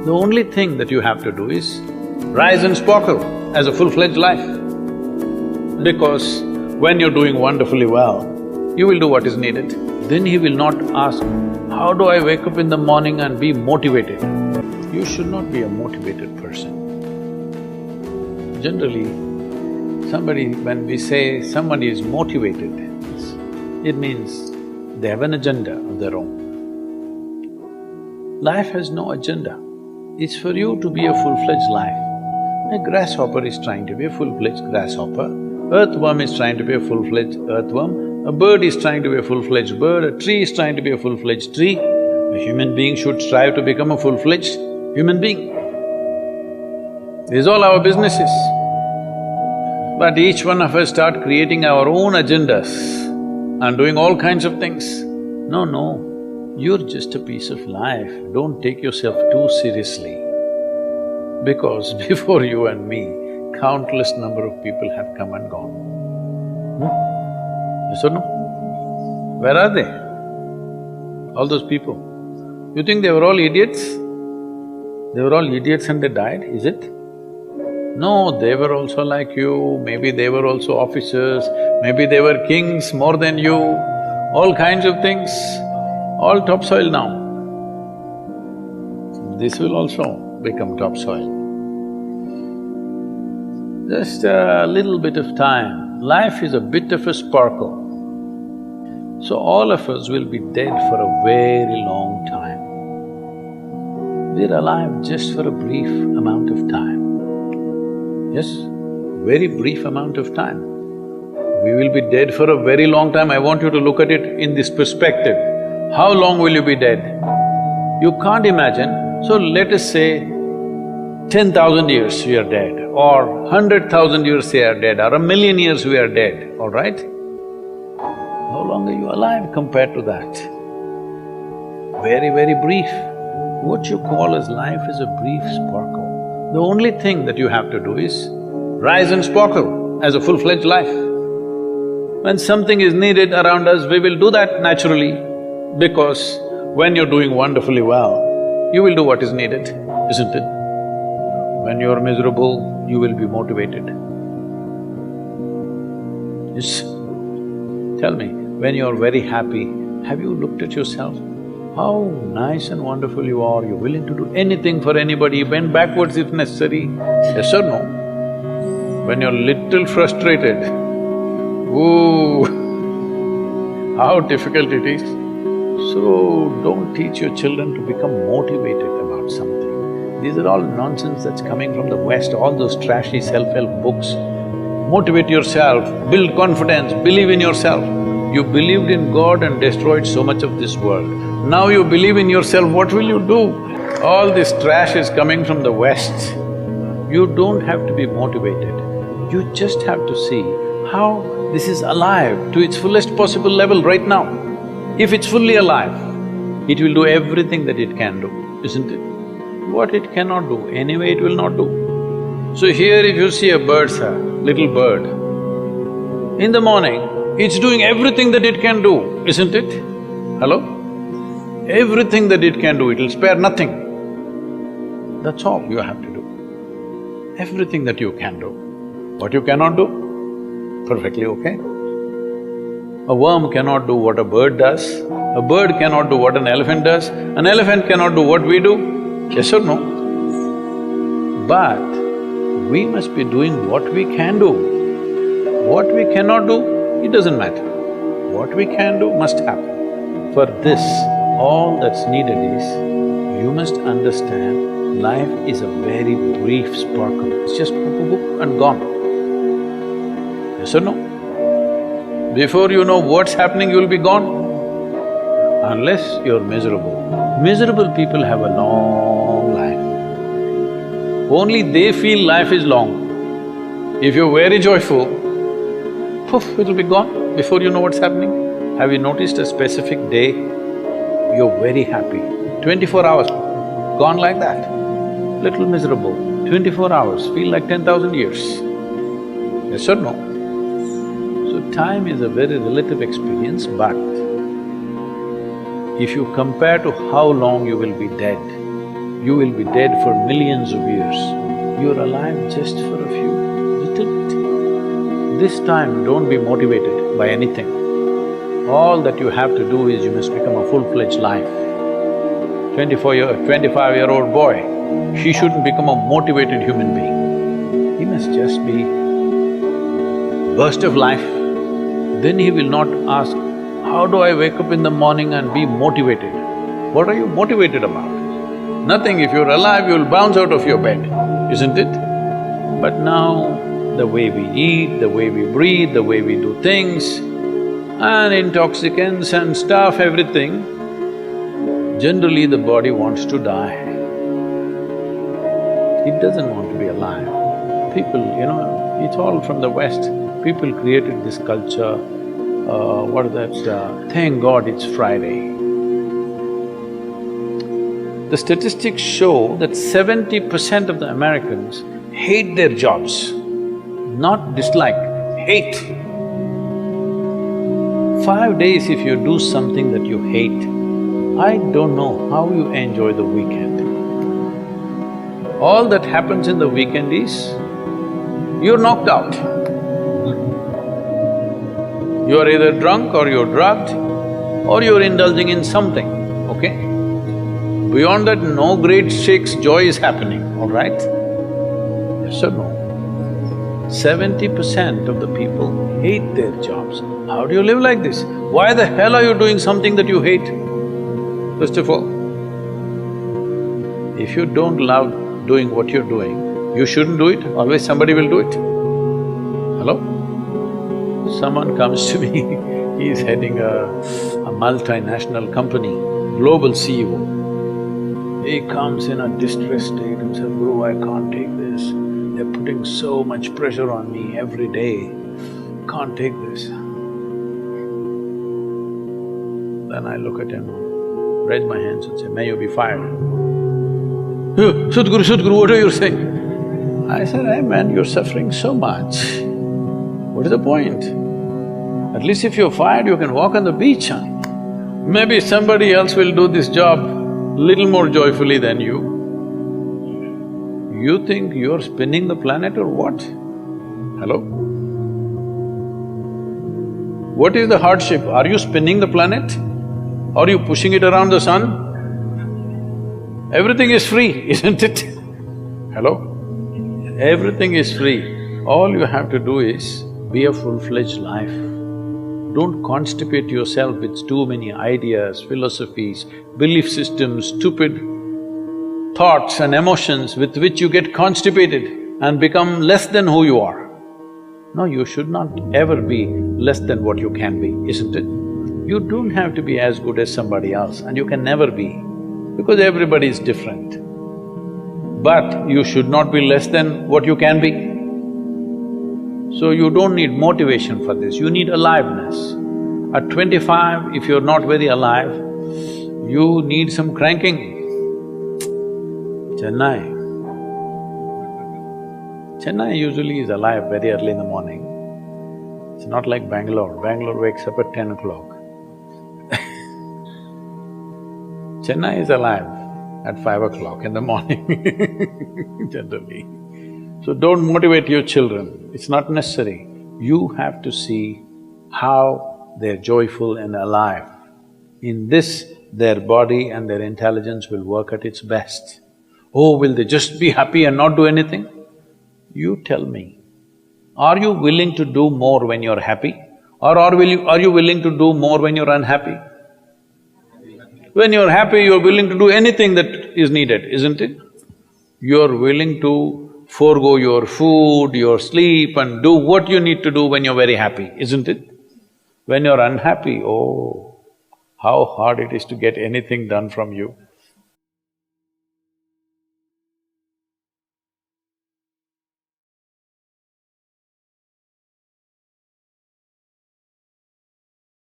The only thing that you have to do is rise and sparkle as a full-fledged life. Because when you're doing wonderfully well, you will do what is needed. Then he will not ask, how do I wake up in the morning and be motivated? You should not be a motivated person. Generally, when we say somebody is motivated, it means they have an agenda of their own. Life has no agenda. It's for you to be a full-fledged life. A grasshopper is trying to be a full-fledged grasshopper, earthworm is trying to be a full-fledged earthworm, a bird is trying to be a full-fledged bird, a tree is trying to be a full-fledged tree. A human being should strive to become a full-fledged human being. These are all our businesses. But each one of us start creating our own agendas and doing all kinds of things. No, you're just a piece of life, don't take yourself too seriously. Because before you and me, countless number of people have come and gone. Yes or no? Where are they? All those people. You think they were all idiots? They were all idiots and they died, is it? No, they were also like you, maybe they were also officers, maybe they were kings more than you, all kinds of things, all topsoil now. This will also become topsoil. Just a little bit of time, life is a bit of a sparkle. So all of us will be dead for a very long time. We're alive just for a brief amount of time. Yes, very brief amount of time. We will be dead for a very long time. I want you to look at it in this perspective. How long will you be dead? You can't imagine. So let us say 10,000 years we are dead, or 100,000 years we are dead, or 1,000,000 years we are dead, all right? How long are you alive compared to that? Very, very brief. What you call as life is a brief sparkle. The only thing that you have to do is rise and sparkle as a full-fledged life. When something is needed around us, we will do that naturally, because when you're doing wonderfully well, you will do what is needed, isn't it? When you're miserable, you will be motivated. Yes. Tell me, when you're very happy, have you looked at yourself? How nice and wonderful you are, you're willing to do anything for anybody, bend backwards if necessary, yes or no? When you're little frustrated, ooh, how difficult it is. So, don't teach your children to become motivated about something. These are all nonsense that's coming from the West, all those trashy self-help books. Motivate yourself, build confidence, believe in yourself. You believed in God and destroyed so much of this world. Now you believe in yourself, what will you do? All this trash is coming from the West. You don't have to be motivated. You just have to see how this is alive to its fullest possible level right now. If it's fully alive, it will do everything that it can do, isn't it? What it cannot do, anyway it will not do. So here if you see a bird, sir, little bird, in the morning, it's doing everything that it can do, isn't it? Hello? Everything that it can do, it'll spare nothing. That's all you have to do. Everything that you can do. What you cannot do, perfectly okay. A worm cannot do what a bird does, a bird cannot do what an elephant does, an elephant cannot do what we do, yes or no? But we must be doing what we can do. What we cannot do, it doesn't matter. What we can do must happen. For this, all that's needed is, you must understand life is a very brief sparkle. It's just boop and gone. Yes or no? Before you know what's happening, you'll be gone. Unless you're miserable. Miserable people have a long life. Only they feel life is long. If you're very joyful, poof, it'll be gone before you know what's happening. Have you noticed a specific day, you're very happy, 24 hours, gone like that. Little miserable, 24 hours, feel like 10,000 years. Yes or no? So time is a very relative experience, but if you compare to how long you will be dead, You will be dead for millions of years. You're alive just for a few little bit. This time, don't be motivated by anything. All that you have to do is you must become a full-fledged life. 25-year-old boy, he shouldn't become a motivated human being. He must just be burst of life. Then he will not ask, how do I wake up in the morning and be motivated? What are you motivated about? Nothing. If you're alive, you'll bounce out of your bed, isn't it? But now, the way we eat, the way we breathe, the way we do things, and intoxicants and stuff, everything, generally the body wants to die. It doesn't want to be alive. People, it's all from the West. People created this culture, thank God it's Friday. The statistics show that 70% of the Americans hate their jobs, not dislike, hate. 5 days if you do something that you hate, I don't know how you enjoy the weekend. All that happens in the weekend is, you're knocked out. You're either drunk or you're drugged or you're indulging in something, okay? Beyond that, no great shakes joy is happening, all right? Yes or no? 70% of the people hate their jobs. How do you live like this? Why the hell are you doing something that you hate? First of all, if you don't love doing what you're doing, you shouldn't do it, always somebody will do it. Hello? Someone comes to me, he's heading a multinational company, global CEO. He comes in a distressed state and says, Guru, I can't take this. They're putting so much pressure on me every day, can't take this. Then I look at him, raise my hands and say, may you be fired. Sadhguru, what are you saying? I said, hey man, you're suffering so much. What is the point? At least if you're fired, you can walk on the beach, huh? Maybe somebody else will do this job little more joyfully than you. You think you're spinning the planet or what? Hello? What is the hardship? Are you spinning the planet? Are you pushing it around the sun? Everything is free, isn't it? Hello? Everything is free. All you have to do is be a full-fledged life. Don't constipate yourself with too many ideas, philosophies, belief systems, stupid thoughts and emotions with which you get constipated and become less than who you are. No, you should not ever be less than what you can be, isn't it? You don't have to be as good as somebody else, and you can never be, because everybody is different. But you should not be less than what you can be. So you don't need motivation for this, you need aliveness. At 25, if you're not very alive, you need some cranking. Chennai usually is alive very early in the morning. It's not like Bangalore. Bangalore wakes up at 10 o'clock. Chennai is alive at 5 o'clock in the morning generally. So don't motivate your children, it's not necessary. You have to see how they're joyful and alive. In this, their body and their intelligence will work at its best. Oh, will they just be happy and not do anything? You tell me, are you willing to do more when you're happy? Or are you willing to do more when you're unhappy? When you're happy, you're willing to do anything that is needed, isn't it? You're willing to forego your food, your sleep and do what you need to do when you're very happy, isn't it? When you're unhappy, oh, how hard it is to get anything done from you.